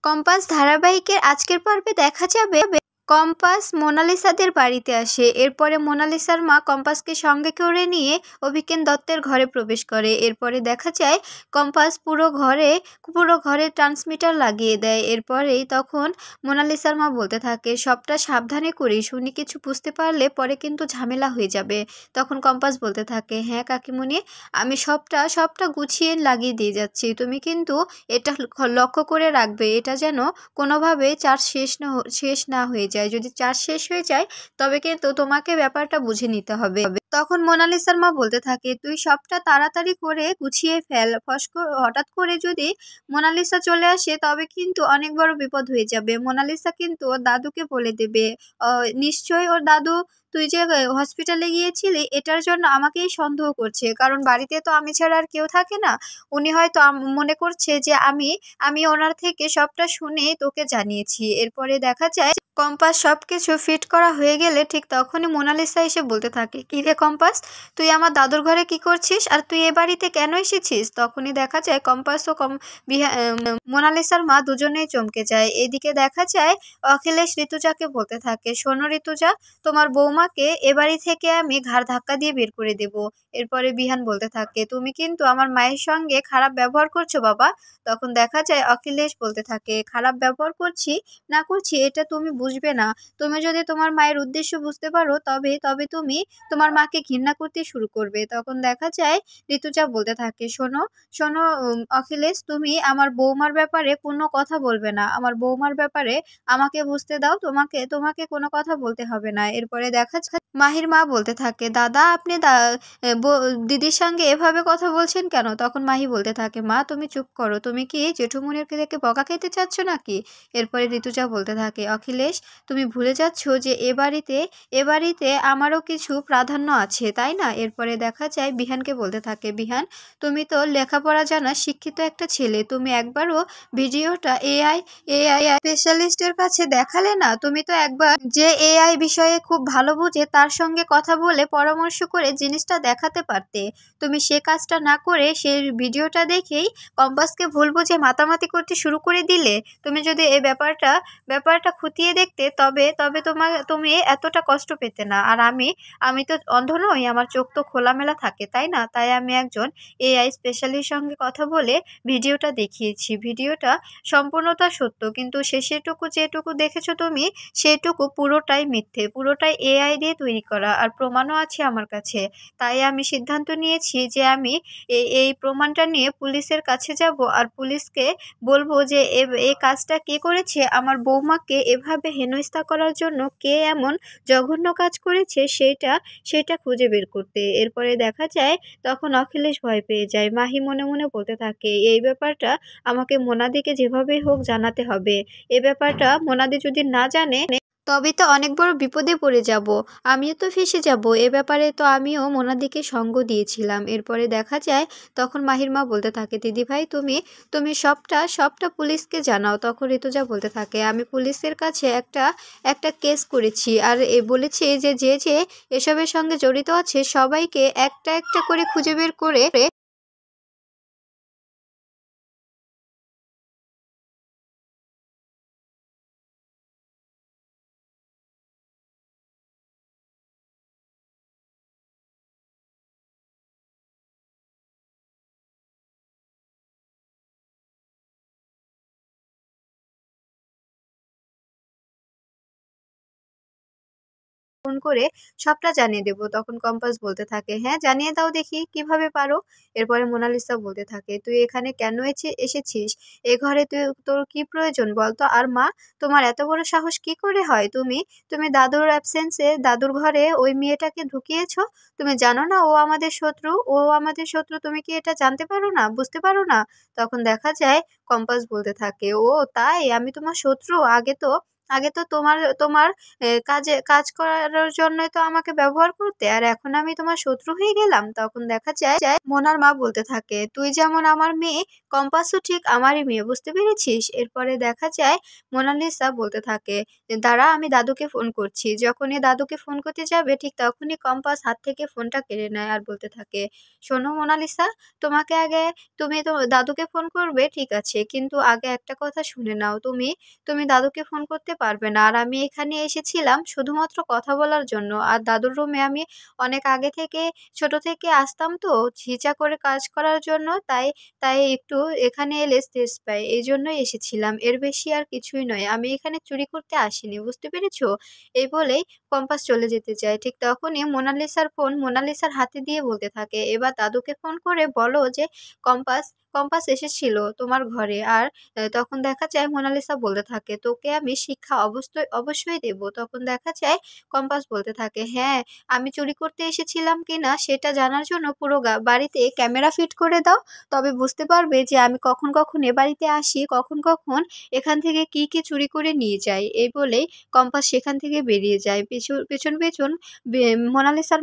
Compass ধারাবাহিকের আজকের পর্বে দেখা যাবে কম্পাস মোনালিসাদের বাড়িতে আসে। এরপরে মোনালিসার মা কম্পাসকে সঙ্গে করে নিয়ে অভিজ্ঞান দত্তের ঘরে প্রবেশ করে। এরপরে দেখা যায় কম্পাস পুরো ঘরে ট্রান্সমিটার লাগিয়ে দেয়। এরপরেই তখন মোনালিসার মা বলতে থাকে, সবটা সাবধানে করিস, উনি কিছু বুঝতে পারলে পরে কিন্তু ঝামেলা হয়ে যাবে। তখন কম্পাস বলতে থাকে, হ্যাঁ কাকিমুনি, আমি সবটা গুছিয়ে লাগিয়ে দিয়ে যাচ্ছি, তুমি কিন্তু এটা লক্ষ্য করে রাখবে, এটা যেন কোনোভাবে চার্জ শেষ না হয়ে যায়। যদি চার্জ শেষ হয়ে যায় তবে কিন্তু তোমাকে ব্যাপারটা বুঝে নিতে হবে। তখন মোনালিসার মা বলতে থাকে, তুই সবটা তাড়াতাড়ি করে গুছিয়ে ফেল, হঠাৎ করে যদি মোনালিসা চলে আসে তবে কিন্তু অনেক বড় বিপদ হয়ে যাবে। মোনালিসা কিন্তু ওর দাদুকে বলে দেবে, নিশ্চয়ই ওর দাদু তুই যে হসপিটালে গিয়েছিলি এটার জন্য আমাকেই সন্দেহ করছে, কারণ বাড়িতে তো আমি ছাড়া আর কেউ থাকে না। উনি হয়তো মনে করছে যে আমি ওনার থেকে সবটা শুনে তোকে জানিয়েছি। এরপরে দেখা যায় কম্পাস সবকিছু ফিট করা হয়ে গেলে ঠিক তখনই মোনালিসা এসে বলতে থাকে, কি রে কম্পাস, তুই আমার দাদুর ঘরে কি করছিস, আর তুই এ বাড়িতে কেন এসেছিস? তখনই দেখা যায় কম্পাস ও মোনালিসার মা দুজনেই চমকে যায়। এদিকে দেখা যায় অখিলেশ ঋতুজাকে বলতে থাকে, শোনো ঋতুজা, তোমার বৌমাকে এ বাড়ি থেকে আমি ঘাড় ধাক্কা দিয়ে বের করে দেব। এরপরে বিহান বলতে থাকে, তুমি কিন্তু আমার মায়ের সঙ্গে খারাপ ব্যবহার করছো বাবা। তখন দেখা যায় অখিলেশ বলতে থাকে, খারাপ ব্যবহার করছি না করছি এটা তুমি বুঝবে না। তুমি যদি তোমার মায়ের উদ্দেশ্য বুঝতে পারো তবে তুমি তোমার মাকে ঘৃণা করতে শুরু করবে। তখন দেখা যায় ঋতুজা বলতে থাকে, শোনো শোনো অখিলেশ, তুমি আমার বৌমার ব্যাপারে কোনো কথা বলবে না, আমার বৌমার ব্যাপারে আমাকে বুঝতে দাও, তোমাকে কোনো কথা বলতে হবে না। এরপরে দেখা যায় মাহির মা বলতে থাকে, দাদা আপনি দিদির সঙ্গে এভাবে কথা বলছেন কেন? তখন মাহি বলতে থাকে, মা তুমি চুপ করো, তুমি কি জেঠুমনির থেকে বকা খেতে চাচ্ছ নাকি? এরপরে ঋতুজা বলতে থাকে, অখিলেশ তুমি ভুলে যাচ্ছ যে এ বাড়িতে আমারও কিছু প্রাধান্য আছে, তাই না? এরপরে দেখা যায় বিহানকে বলতে থাকে, বিহান তুমি তো লেখাপড়া জানা শিক্ষিত একটা ছেলে, তুমি একবারও ভিডিওটা এআই স্পেশালিস্টের কাছে দেখালে না? তুমি তো একবার যে এআই বিষয়ে খুব ভালো বুঝে তার সঙ্গে কথা বলে পরামর্শ করে জিনিসটা দেখাতে পারতে। তুমি সে কাজটা না করে সেই ভিডিওটা দেখেই কম্পাসকে ভুল বুঝে মাতামাতি করতে শুরু করে দিলে। তুমি যদি এই ব্যাপারটা খতিয়ে দেখতে তবে তুমি এতটা কষ্ট পেতে না। আর আমি তো অন্ধ নই, আমার চোখ তো খোলামেলা থাকে, তাই না? তাই আমি একজন এআই স্পেশালিস্ট সঙ্গে কথা বলে ভিডিওটা দেখিয়েছি। ভিডিওটা সম্পূর্ণতা সত্য, কিন্তু যেটুকু দেখেছো তুমি সেটুকু পুরোটাই মিথ্যে, পুরোটাই এআই দিয়ে তৈরি করা, আর প্রমাণও আছে আমার কাছে। তাই আমি সিদ্ধান্ত নিয়েছি যে আমি এই প্রমাণটা নিয়ে পুলিশের কাছে যাব, আর পুলিশকে বলবো যে এই কাজটা কে করেছে, আমার বৌমাকে এভাবে হেনস্থা করার জন্য কে এমন জঘন্য কাজ করেছে সেটা খুঁজে বের করতে। এরপরে দেখা যায় তখন অখিলেশ ভয় পেয়ে যায়। মাহি মনে মনে বলতে থাকে, এই ব্যাপারটা আমাকে মোনাদিকে যেভাবেই হোক জানাতে হবে। এ ব্যাপারটা মোনাদি যদি না জানে তবে তো অনেক বড় বিপদে পড়ে যাব, আমিও তো ফেঁসে যাব। এ ব্যাপারে তো আমিও মোনাদিকে সঙ্গ দিয়েছিলাম। এরপরে দেখা যায় তখন মাহির মা বলতে থাকে, দিদিভাই তুমি সবটা পুলিশকে জানাও। তখন ঋতুজা বলতে থাকে, আমি পুলিশের কাছে একটা কেস করেছি, আর বলেছি যে এসবের সঙ্গে জড়িত আছে সবাইকে একটা একটা করে খুঁজে বের করে ফোন করে সবটা জানিয়ে দেব। তখন কম্পাস বলতে থাকে, হ্যাঁ জানিয়ে দাও দেখি কিভাবে পারো। এরপরে মোনালিসা বলতে থাকে, তুই এখানে কেন এসেছিস? এ ঘরে তোর কি প্রয়োজন বলতো? আর মা, তোমার এত বড় সাহস কি করে হয়? তুমি দাদুর অ্যাবসেন্সে দাদুর ঘরে ওই মেয়েটাকে ঢুকিয়েছো। তুমি জানো না ও আমাদের শত্রু, তুমি কি এটা জানতে পারো না, বুঝতে পারো না? তখন দেখা যায় কম্পাস বলতে থাকে, ও তাই, আমি তোমার শত্রু? আগে তো তোমার তোমার কাজ করার জন্যই তো আমাকে ব্যবহার করতে, আর এখন আমি তোমার শত্রু হয়ে গেলাম। তখন দেখা যায় মোনার মা বলতে থাকে, তুই যেমন আমার মেয়ে, কম্পাসও ঠিক আমারই মেয়ে, বুঝতে পেরেছিস? এরপরে দেখা যায় মোনালিসা বলতে থাকে যে, দাঁড়া, আমি দাদুকে ফোন করছি। যখনই দাদুকে ফোন করতে যাবে ঠিক তখনই কম্পাস হাত থেকে ফোনটা কেড়ে নেয় আর বলতে থাকে, শোনো মোনালিসা, তোমাকে আগে, তুমি তো দাদুকে ফোন করবে ঠিক আছে, কিন্তু আগে একটা কথা শুনে নাও। তুমি তুমি দাদুকে ফোন করতে পারবে না। আর আমি এখানে এসেছিলাম শুধুমাত্র কথা বলার জন্য। আর দাদুর রুমে আমি অনেক আগে থেকে, ছোট থেকে আসতাম তো ঝিঁচা করে কাজ করার জন্য। তাই তাই একটু এখানে এলে স্ট্রেস পাই। এজন্যই এসেছিলাম। এর বেশি আর কিছুই নয়। আমি এখানে চুরি করতে আসিনি। বুঝতে পেরেছো? এই বলেই কম্পাস চলে যেতে চায়। ঠিক তখনই মোনালিসার ফোন মোনালিসার হাতে দিয়ে বলতে থাকে, এবার দাদুকে ফোন করে বলো যে কম্পাস কম্পাস এসেছিল তোমার ঘরে। আর তখন দেখা যায় মোনালিসা বলতে থাকে, তোকে আমি শিক্ষা অবশ্যই দেব। তখন দেখা যায় কম্পাস বলতে থাকে, হ্যাঁ, আমি চুরি করতে এসেছিলাম কিনা সেটা জানার জন্য পুরো বাড়িতে ক্যামেরা ফিট করে দাও। তবে বুঝতে পারবে যে আমি কখন কখন এ বাড়িতে আসি, কখন কখন এখান থেকে কি কি চুরি করে নিয়ে যাই। এই বলেই কম্পাস সেখান থেকে বেরিয়ে যায়। পেছন পেছন পেছন মোনালিসার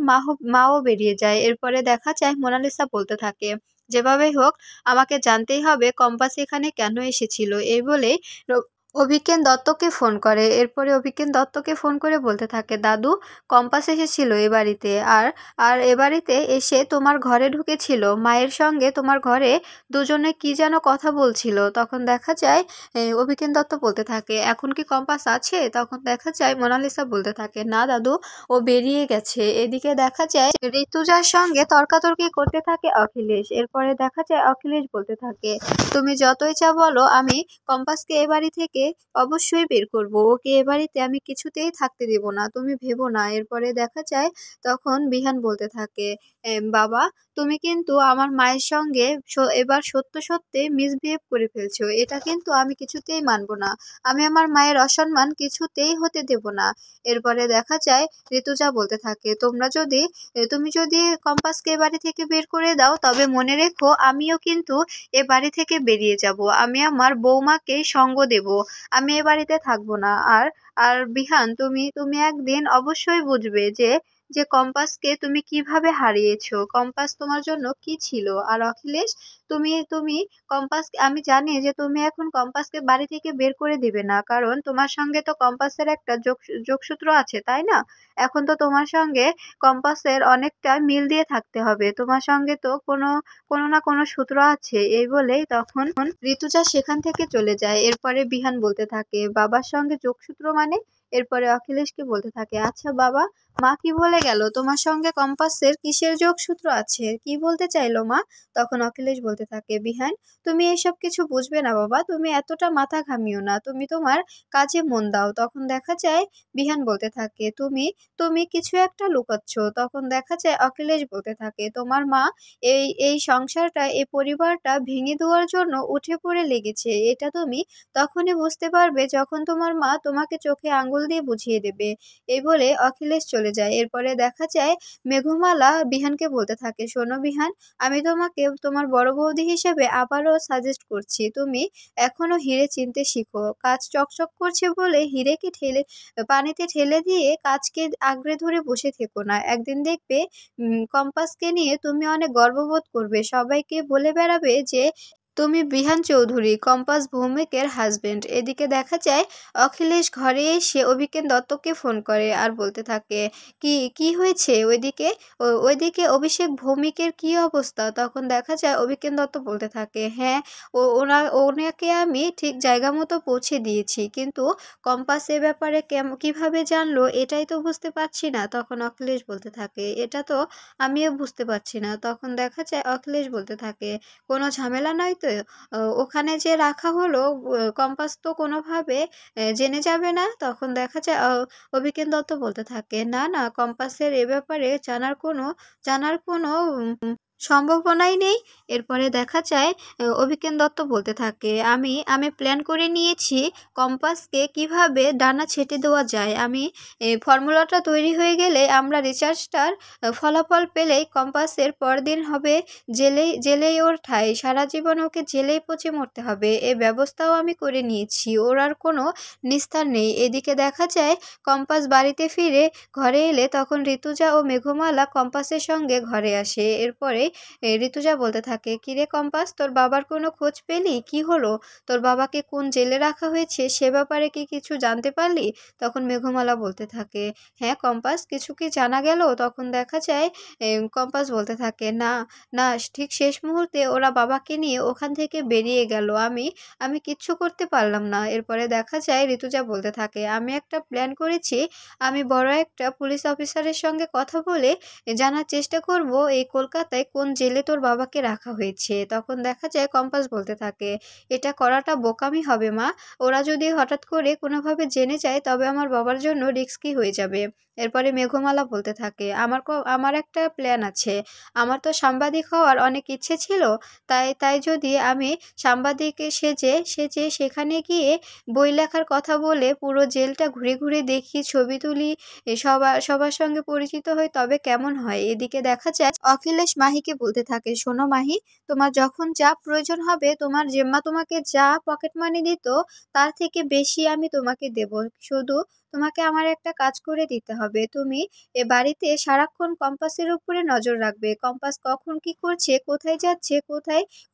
মাও বেরিয়ে যায়। এরপরে দেখা যায় মোনালিসা বলতে থাকে, যেভাবেই হোক আমাকে জানতেই হবে কম্পাস এখানে কেন এসেছিল। এই বলে অভিজ্ঞান দত্তকে ফোন করে। এরপরে অভিজ্ঞান দত্তকে ফোন করে বলতে থাকে, দাদু, কম্পাস এসেছিল এ বাড়িতে। আর আর এ বাড়িতে এসে তোমার ঘরে ঢুকেছিল, মায়ের সঙ্গে তোমার ঘরে দুজনে কি যেন কথা বলছিল। তখন দেখা যায় অভিজ্ঞান দত্ত বলতে থাকে, এখন কি কম্পাস আছে? তখন দেখা যায় মোনালিসা বলতে থাকে, না দাদু, ও বেরিয়ে গেছে। এদিকে দেখা যায় ঋতুজার সঙ্গে তর্কাতর্কি করতে থাকে অখিলেশ। এরপরে দেখা যায় অখিলেশ বলতে থাকে, তুমি যতই চা বলো, আমি কম্পাসকে এ বাড়ি থেকে অবশ্যই বের করব। ওকে এ বাড়িতে আমি কিছুতেই থাকতে দেব না, তুমি ভেবো না। এরপরে দেখা যায় তখন বিহান বলতে থাকে, বাবা, তুমি কিন্তু আমার মায়ের সঙ্গে এবার সত্য সত্যি মিসবিহেভ করে ফেলছো। এটা কিন্তু আমি কিছুতেই মানবো না। আমি আমার মায়ের অসম্মান কিছুতেই হতে দেব না। এরপরে দেখা যায় ঋতুজা বলতে থাকে, তুমি যদি কম্পাসকে এ বাড়ি থেকে বের করে দাও, তবে মনে রেখো আমিও কিন্তু এ বাড়ি থেকে বেরিয়ে যাব। আমি আমার বৌমাকে সঙ্গ দেব। আমি এ বাড়িতে থাকবো না। আর আর বিহান, তুমি একদিন অবশ্যই বুঝবে যে যে কম্পাসকে তুমি কিভাবে হারিয়েছো, কম্পাস তোমার জন্য কি ছিল। আর অখিলেশ, তুমি তুমি কম্পাস, আমি জানি যে তুমি এখন কম্পাসকে বাড়ি থেকে বের করে দিবে না, কারণ তোমার সঙ্গে তো কম্পাসের একটা যোগসূত্র আছে, তাই না? এখন তো তোমার সঙ্গে কম্পাসের অনেকটা মিল দিয়ে থাকতে হবে। তোমার সঙ্গে তো কোনো কোনো না কোনো সূত্র আছে। এই বলেই তখন ঋতুজা সেখান থেকে চলে যায়। এরপরে বিহান বলতে থাকে, বাবার সঙ্গে যোগসূত্র মানে? এরপরে অখিলেশকে বলতে থাকে, আচ্ছা বাবা, মা কি বলে গেল? তোমার সঙ্গে কম্পাসের কিসের যোগসূত্র আছে? কি বলতে চাইলো মা? তখন অখিলেশ বলতে থাকে, বিহান, তুমি এসব কিছু বুঝবে না বাবা, তুমি এতটা মাথা ঘামিও না, তুমি তোমার কাজে মন দাও। তখন দেখা যায় বিহান বলতে থাকে, তুমি তুমি কিছু একটা লুকাচ্ছ। তখন দেখা যায় অখিলেশ বলতে থাকে, তোমার মা এই এই সংসারটা, এই পরিবারটা ভেঙে দেওয়ার জন্য উঠে পড়ে লেগেছে। এটা তুমি তখনই বুঝতে পারবে যখন তোমার মা তোমাকে চোখে আঙ্গুল দিয়ে বুঝিয়ে দেবে। এই বলে অখিলেশ চলে যায়। এরপরে দেখা যায় মেঘমালা বিহানকে বলতে থাকে, শোনো বিহান, আমি তোমাকে তোমার বড় বৌদি হিসেবে আবারও সাজেস্ট করছি, তুমি এখনো হিরে চিনতে শিখো। কাজ চকচক করছে বলে হিরেকে পানিতে ঠেলে দিয়ে কাজকে আঁকড়ে ধরে বসে থেকো না। একদিন দেখবে কম্পাসকে নিয়ে তুমি অনেক গর্ববোধ করবে। সবাইকে বলে বেড়াবে যে তুমি বিহান চৌধুরী, কম্পাস ভৌমিকের হাজবেন্ড। এদিকে দেখা যায় অখিলেশ ঘরে এসে অভিজ্ঞান দত্তকে ফোন করে আর বলতে থাকে, কি কি হয়েছে ওইদিকে? ওইদিকে অভিষেক ভৌমিকের কি অবস্থা? তখন দেখা যায় অভিজ্ঞান দত্ত বলতে থাকে, হ্যাঁ, ওনাকে আমি ঠিক জায়গা মতো পৌঁছে দিয়েছি, কিন্তু কম্পাস এ ব্যাপারে কিভাবে জানলো এটাই তো বুঝতে পারছি না। তখন অখিলেশ বলতে থাকে, এটা তো আমিও বুঝতে পারছি না। তখন দেখা যায় অখিলেশ বলতে থাকে, কোনো ঝামেলা নয় তো? ওখানে যে রাখা হলো, কম্পাস তো কোনোভাবে জেনে যাবে না? তখন দেখা যায় অভিজ্ঞান দত্ত বলতে থাকে, না না, কম্পাসের এ ব্যাপারে জানার কোনো সম্ভাবনাই নেই। এরপরে দেখা যায় অভিজ্ঞান দত্ত বলতে থাকে, আমি প্ল্যান করে নিয়েছি কম্পাসকে কিভাবে ডানা ছেঁটে দেওয়া যায়। আমি ফর্মুলাটা তৈরি হয়ে গেলে আমরা রিসার্চটার ফলাফল পেলেই কম্পাসের পরদিন হবে জেলেই ওর ঠাঁই, সারা জীবন ওকে জেলেই পচে মরতে হবে। এই ব্যবস্থাও আমি করে নিয়েছি, ওর আর কোনো নিস্তার নেই। এদিকে দেখা যায় কম্পাস বাড়িতে ফিরে ঘরে এলে তখন ঋতুজা ও মেঘমালা কম্পাসের সঙ্গে ঘরে আসে। এরপরে ঋতুজা বলতে থাকে, কিরে কম্পাস, তোর বাবার কোনো খোঁজ পেলি? কি হলো? তোর বাবাকে কোন জেলে রাখা হয়েছে সে ব্যাপারে কি কিছু জানতে পারলি? তখন মেঘমালা বলতে থাকে, হ্যাঁ কম্পাস, কিছু কি জানা গেল? তখন দেখা যায় কম্পাস বলতে থাকে, না না, ঠিক শেষ মুহূর্তে ওরা বাবাকে নিয়ে ওখান থেকে বেরিয়ে গেল, আমি কিচ্ছু করতে পারলাম না। এরপরে দেখা যায় ঋতুজা বলতে থাকে, আমি একটা প্ল্যান করেছি, আমি বড় একটা পুলিশ অফিসারের সঙ্গে কথা বলে জানার চেষ্টা করব এই কলকাতায় কোন জেলে তোর বাবাকে রাখা হয়েছে। তখন দেখা যায় কম্পাস বলতে থাকে, এটা করাটা বোকামি হবে মা, ওরা যদি হঠাৎ করে কোনোভাবে জেনে যায় তবে আমার বাবার জন্য রিস্কি হয়ে যাবে। এরপরে মেঘমালা বলতে থাকে, আমার একটা প্ল্যান আছে, আমার তো সাংবাদিক হওয়ার অনেক ইচ্ছে ছিল, তাই যদি আমি সাংবাদিক সেজে সেখানে গিয়ে বই লেখার কথা বলে পুরো জেলটা ঘুরে ঘুরে দেখি, ছবি তুলি, সবার সঙ্গে পরিচিত হই, তবে কেমন হয়? এদিকে দেখা যায় অখিলেশ মাহিকে বলতে থাকে, শোনো মাহি, তোমার যখন যা প্রয়োজন হবে, তোমার জেম্মা তোমাকে যা পকেট মানি দিত তার থেকে বেশি আমি তোমাকে দেব, শুধু তোমাকে আমার একটা কাজ করে দিতে হবে। তুমি এ বাড়িতে সারাক্ষণ কম্পাসের উপরে নজর রাখবে, কম্পাস কখন কি করছে, কোথায় যাচ্ছে,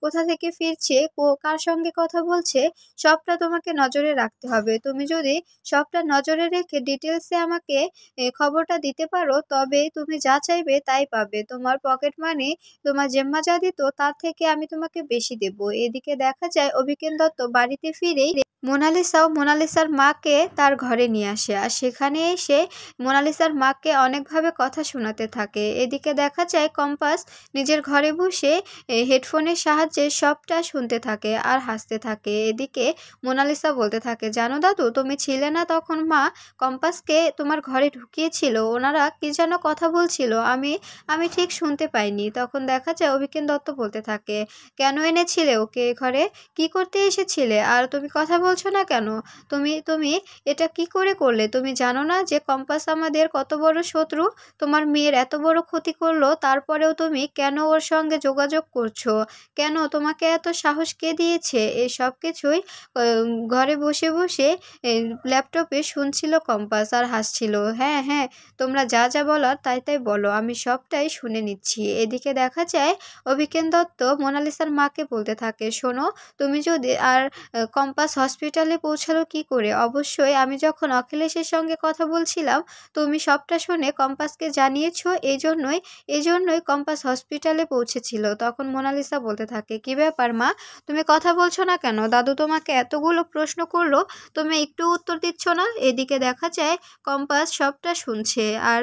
কোথা থেকে ফিরছে, কার সঙ্গে কথা বলছে, সবটা তোমাকে নজরে রাখতে হবে। তুমি যদি সবটা নজরে রেখে ডিটেলসে আমাকে খবরটা দিতে পারো তবে তুমি যা চাইবে তাই পাবে। তোমার পকেট মানি তোমার জেম্মা যা দিত তার থেকে আমি তোমাকে বেশি দেব। এদিকে দেখা যায় অভিজ্ঞান দত্ত বাড়িতে ফিরেই মোনালিসার মাকে তার ঘরে নিয়ে আসে, আর সেখানে এসে মোনালিসার মাকে অনেকভাবে কথা শোনাতে থাকে। এদিকে দেখা যায় কম্পাস নিজের ঘরে বসে হেডফোনের সাহায্যে সবটা শুনতে থাকে আর হাসতে থাকে। এদিকে মোনালিসা বলতে থাকে, জানো দাদু, তুমি ছিলে না তখন মা কম্পাসকে তোমার ঘরে ঢুকিয়েছিল, ওনারা কি যেন কথা বলছিল, আমি ঠিক শুনতে পাইনি। তখন দেখা যায় অভিজ্ঞান দত্ত বলতে থাকে, কেন এনেছিলে ওকে ঘরে, কি করতে এসেছিলে, আর তুমি কথা বলছো না কেন? তুমি এটা কি করে করলে? তুমি জানো না যে কম্পাস আমাদের কত বড় শত্রু? তোমার মেয়ের এত বড় ক্ষতি করলো, তারপরেও তুমি কেন ওর সঙ্গে যোগাযোগ করছো? কেন? তোমাকে এত সাহস কে দিয়েছে? এই সব কিছুই ঘরে বসে বসে ল্যাপটপে শুনছিল কম্পাস আর হাসছিল। হ্যাঁ হ্যাঁ, তোমরা যা যা বলার তাই বলো, আমি সবটাই শুনে নিচ্ছি। এদিকে দেখা যায় অভিজ্ঞান দত্ত মোনালিসার মাকে বলতে থাকে, শোনো, তুমি যদি আর কম্পাস হসপিটালে পৌঁছালো কি করে? অবশ্যই আমি যখন অখিলেশের সঙ্গে কথা বলছিলাম তুমি সবটা শুনে কম্পাসকে জানিয়েছো, এই জন্যই কম্পাস হসপিটালে পৌঁছেছিল। তখন মোনালিসা বলতে থাকে, কি ব্যাপার মা, তুমি কথা বলছো না কেন? দাদু তোমাকে এতগুলো প্রশ্ন করলো, তুমি একটু উত্তর দিচ্ছ না। এদিকে দেখা যায় কম্পাস সবটা শুনছে আর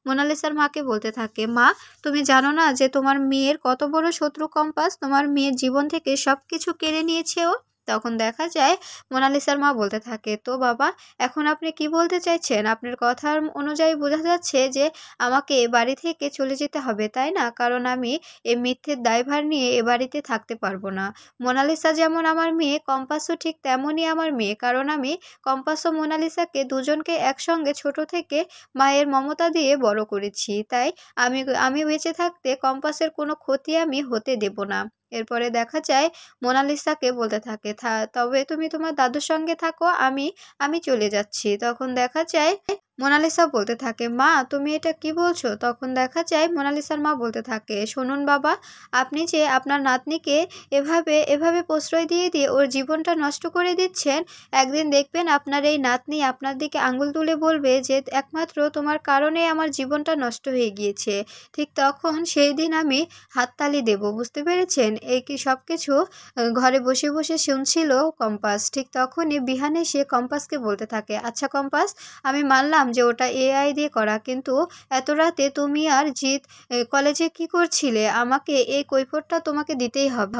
মোনালিসার মাকে বলতে থাকে, মা তুমি জানো না যে তোমার মেয়ের কত বড় শত্রু কম্পাস? তোমার মেয়ের জীবন থেকে সব কিছু কেড়ে নিয়েছে ও। তখন দেখা যায় মোনালিসার মা বলতে থাকে, তো বাবা, এখন আপনি কি বলতে চাইছেন? আপনার কথার অনুযায়ী বোঝা যাচ্ছে যে আমাকে এ বাড়ি থেকে চলে যেতে হবে, তাই না? কারণ আমি এই মিথ্যের দায়ভার নিয়ে এ বাড়িতে থাকতে পারবো না। মোনালিসা যেমন আমার মেয়ে, কম্পাসও ঠিক তেমনই আমার মেয়ে, কারণ আমি কম্পাস ও মোনালিসাকে দুজনকে একসঙ্গে ছোট থেকে মায়ের মমতা দিয়ে বড় করেছি। তাই আমি বেঁচে থাকতে কম্পাসের কোনো ক্ষতি আমি হতে দেব না। এরপরে দেখা যায় মোনালিসাকে বলতে থাকে, তবে তুমি তোমার দাদুর সঙ্গে থাকো, আমি চলে যাচ্ছি। তখন দেখা যায় মোনালিসা বলতে থাকে, মা তুমি এটা কি বলছো? তখন দেখা যায় মোনালিসার মা বলতে থাকে, শুনুন বাবা, আপনি যে আপনার নাতনিকে এভাবে প্রশ্রয় দিয়ে ওর জীবনটা নষ্ট করে দিচ্ছেন, একদিন দেখবেন আপনার এই নাতনি আপনার দিকে আঙুল তুলে বলবে যে একমাত্র তোমার কারণে আমার জীবনটা নষ্ট হয়ে গিয়েছে। ঠিক তখন সেই দিন আমি হাততালি দেব, বুঝতে পেরেছেন? এই কি সব কিছু ঘরে বসে বসে শুনছিল কম্পাস। ঠিক তখনই বিহান এসে কম্পাসকে বলতে থাকে, আচ্ছা কম্পাস, আমি মানলাম যে ওটা এআই দিয়ে করা, কিন্তু এত রাতে তুমি আর জিৎ কলেজে কি করছিলে? আমাকে এই কৈফিয়তটা তোমাকে দিতেই হবে।